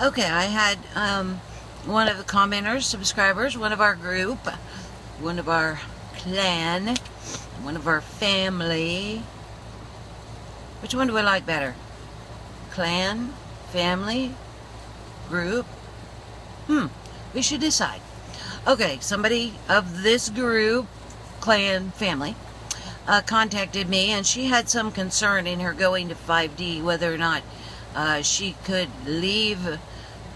Okay, I had one of the commenters, subscribers, one of our group, one of our clan, one of our family. Which one do I like better? Clan, family, group? We should decide. Okay, somebody of this group, clan, family, contacted me, and she had some concern in her going to 5D, whether or not she could leave,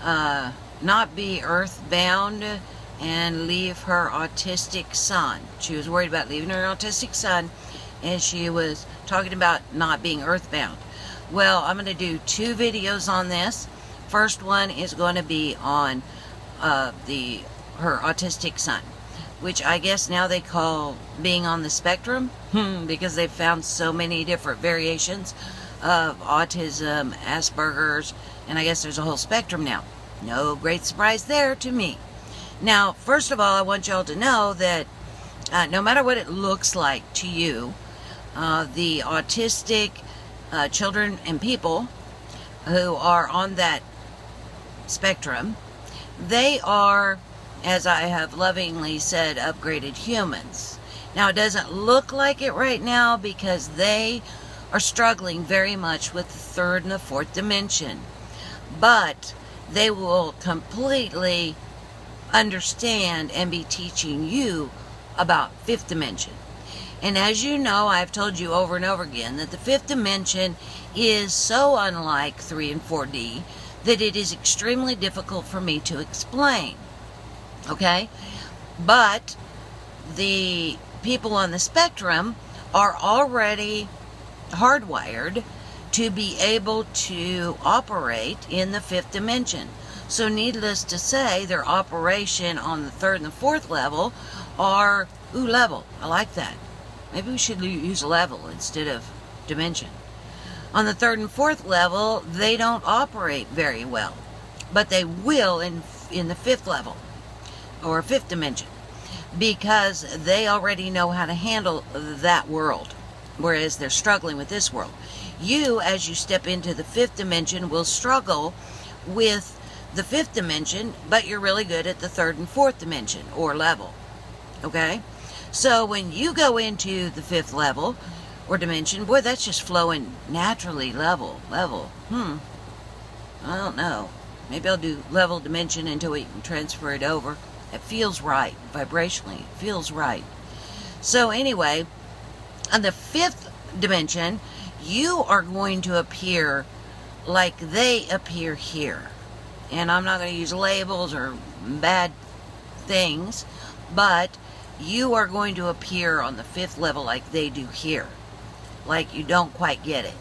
not be earthbound, and leave her autistic son. She was worried about leaving her autistic son, and she was talking about not being earthbound. Well, I'm going to do 2 videos on this. First one is going to be on her autistic son, which I guess now they call being on the spectrum, because they've found so many different variations of autism, Aspergers, and I guess there's a whole spectrum now. No great surprise there to me. Now, first of all, I want y'all to know that no matter what it looks like to you, the autistic children and people who are on that spectrum, they are, as I have lovingly said, upgraded humans. Now, it doesn't look like it right now because they are struggling very much with the 3rd and the 4th dimension. But they will completely understand and be teaching you about 5th dimension. And as you know, I've told you over and over again that the 5th dimension is so unlike 3 and 4D that it is extremely difficult for me to explain. Okay? But the people on the spectrum are already hardwired to be able to operate in the 5th dimension. So needless to say, their operation on the 3rd and the 4th level are, level. I like that. Maybe we should use level instead of dimension. On the 3rd and 4th level, they don't operate very well, but they will in the 5th level or 5th dimension, because they already know how to handle that world, whereas they're struggling with this world. You, as you step into the 5th dimension, will struggle with the 5th dimension, but you're really good at the 3rd and 4th dimension or level. Okay? So when you go into the 5th level or dimension, boy, that's just flowing naturally. Level. I don't know. Maybe I'll do level dimension until we can transfer it over. It feels right. Vibrationally, it feels right. So anyway, on the 5th dimension, you are going to appear like they appear here. And I'm not going to use labels or bad things, but you are going to appear on the 5th level like they do here. Like you don't quite get it.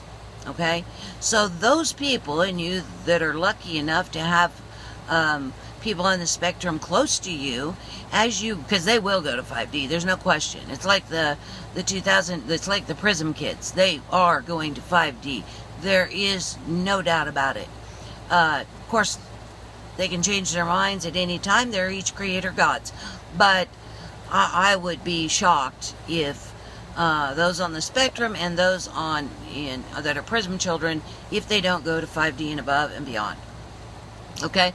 Okay? So those people, and you that are lucky enough to have people on the spectrum close to you, as you, because they will go to 5D, there's no question. It's like the 2000, it's like the Prism kids. They are going to 5D. There is no doubt about it. Of course, they can change their minds at any time. They're each creator gods. But I would be shocked if those on the spectrum and those on that are Prism children, if they don't go to 5D and above and beyond. Okay?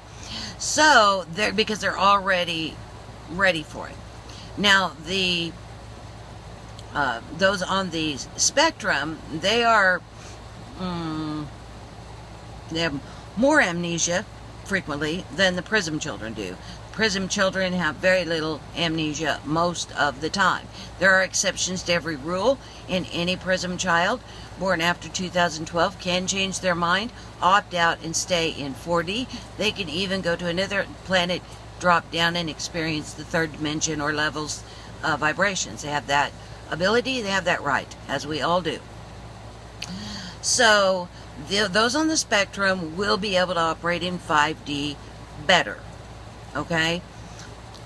So, because they're already ready for it. Now, those on the spectrum, they are, they have more amnesia frequently than the Prism children do. Prism children have very little amnesia most of the time. There are exceptions to every rule, and any Prism child born after 2012 can change their mind, opt out, and stay in 4D. They can even go to another planet, drop down, and experience the 3rd dimension or levels of vibrations. They have that ability, they have that right, as we all do. So, those on the spectrum will be able to operate in 5D better. Okay?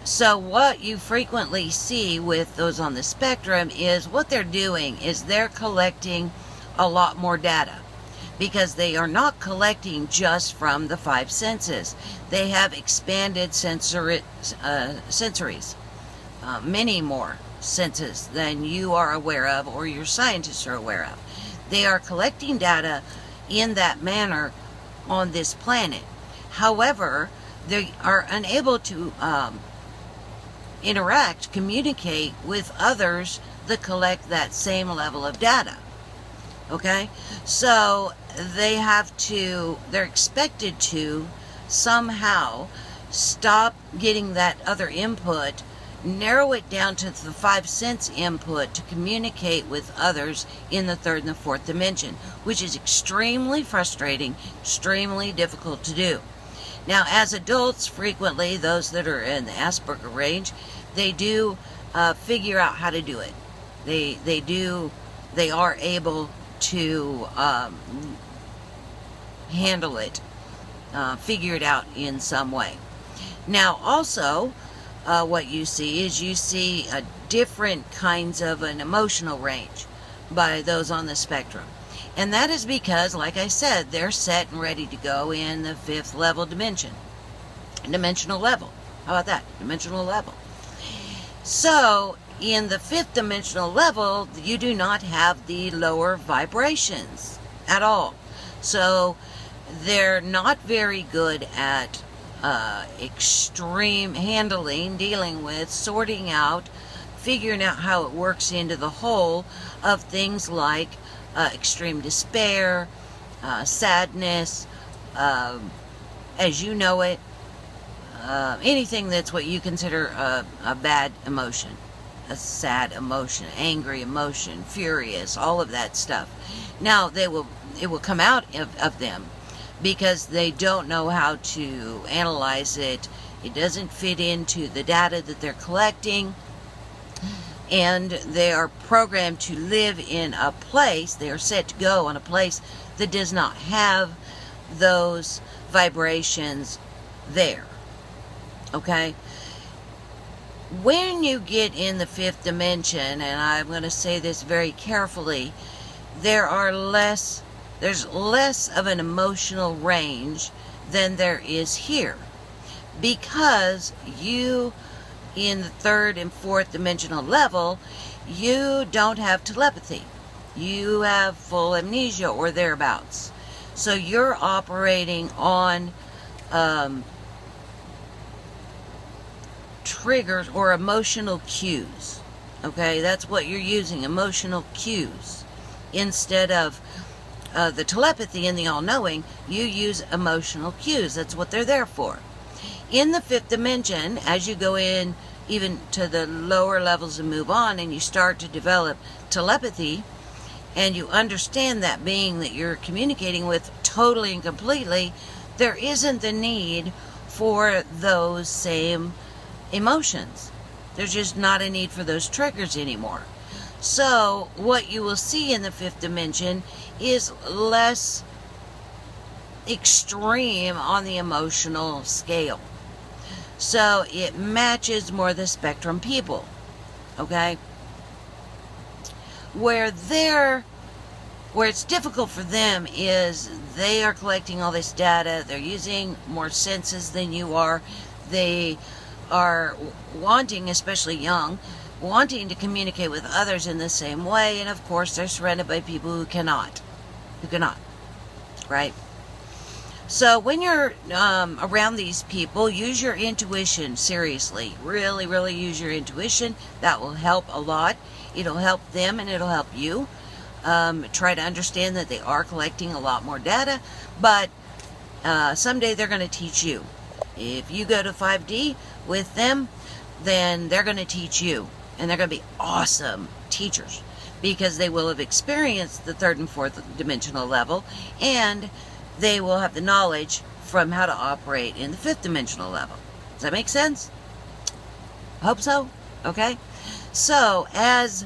So what you frequently see with those on the spectrum is what they're doing is they're collecting a lot more data, because they are not collecting just from the 5 senses. They have expanded sensories, many more senses than you are aware of or your scientists are aware of. They are collecting data in that manner on this planet. However, they are unable to communicate with others that collect that same level of data. Okay? So they're expected to somehow stop getting that other input, narrow it down to the 5 sense input to communicate with others in the third and the fourth dimension, which is extremely frustrating, extremely difficult to do. Now, as adults, frequently, those that are in the Asperger range, they do figure out how to do it. They are able to handle it, figure it out in some way. Now, also, what you see is different kinds of an emotional range by those on the spectrum. And that is because, like I said, they're set and ready to go in the 5th level dimensional level. How about that? Dimensional level. So, in the 5th dimensional level, you do not have the lower vibrations at all. So, they're not very good at extreme handling, dealing with, sorting out, figuring out how it works into the whole of things like extreme despair, sadness, as you know it, anything that's what you consider a bad emotion, a sad emotion, angry emotion, furious, all of that stuff. Now, it will come out of them because they don't know how to analyze it. It doesn't fit into the data that they're collecting. And they are programmed to live in a place, they are set to go on a place that does not have those vibrations there. Okay? When you get in the 5th dimension, and I'm going to say this very carefully, there's less of an emotional range than there is here. Because you, in the 3rd and 4th dimensional level, you don't have telepathy. You have full amnesia or thereabouts. So you're operating on triggers or emotional cues. Okay, that's what you're using, emotional cues. Instead of the telepathy and the all-knowing, you use emotional cues. That's what they're there for. In the 5th dimension, as you go in even to the lower levels and move on, and you start to develop telepathy, and you understand that being that you're communicating with totally and completely, there isn't the need for those same emotions. There's just not a need for those triggers anymore. So what you will see in the 5th dimension is less extreme on the emotional scale. So it matches more the spectrum people. Okay? Where it's difficult for them is they are collecting all this data, they're using more senses than you are, they are wanting, especially young, wanting to communicate with others in the same way, and of course they're surrounded by people who cannot, right? So when you're around these people, use your intuition seriously. Really, really use your intuition. That will help a lot. It'll help them and it'll help you. Try to understand that they are collecting a lot more data, but someday they're going to teach you. If you go to 5D with them, then they're going to teach you. And they're going to be awesome teachers because they will have experienced the 3rd and 4th dimensional level, and they will have the knowledge from how to operate in the 5th dimensional level. Does that make sense? Hope so. Okay? So, as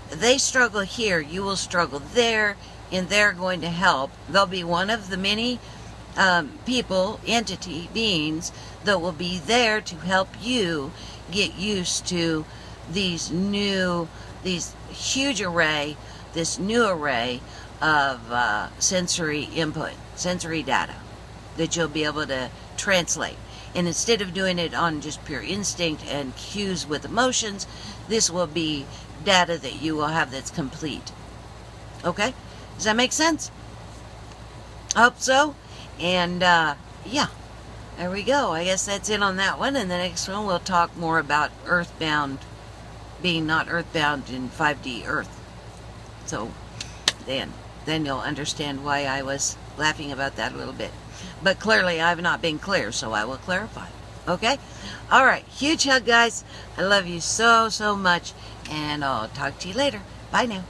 they struggle here, you will struggle there, and they're going to help. They'll be one of the many people, entity, beings that will be there to help you get used to this new array of sensory input, sensory data that you'll be able to translate. And instead of doing it on just pure instinct and cues with emotions, this will be data that you will have that's complete. Okay? Does that make sense? I hope so. And, yeah. there we go. I guess that's it on that one. And the next one we'll talk more about earthbound, being not earthbound in 5D Earth. So then you'll understand why I was laughing about that a little bit. But clearly I've not been clear, so I will clarify. Okay? Alright, huge hug, guys. I love you so, so much. And I'll talk to you later. Bye now.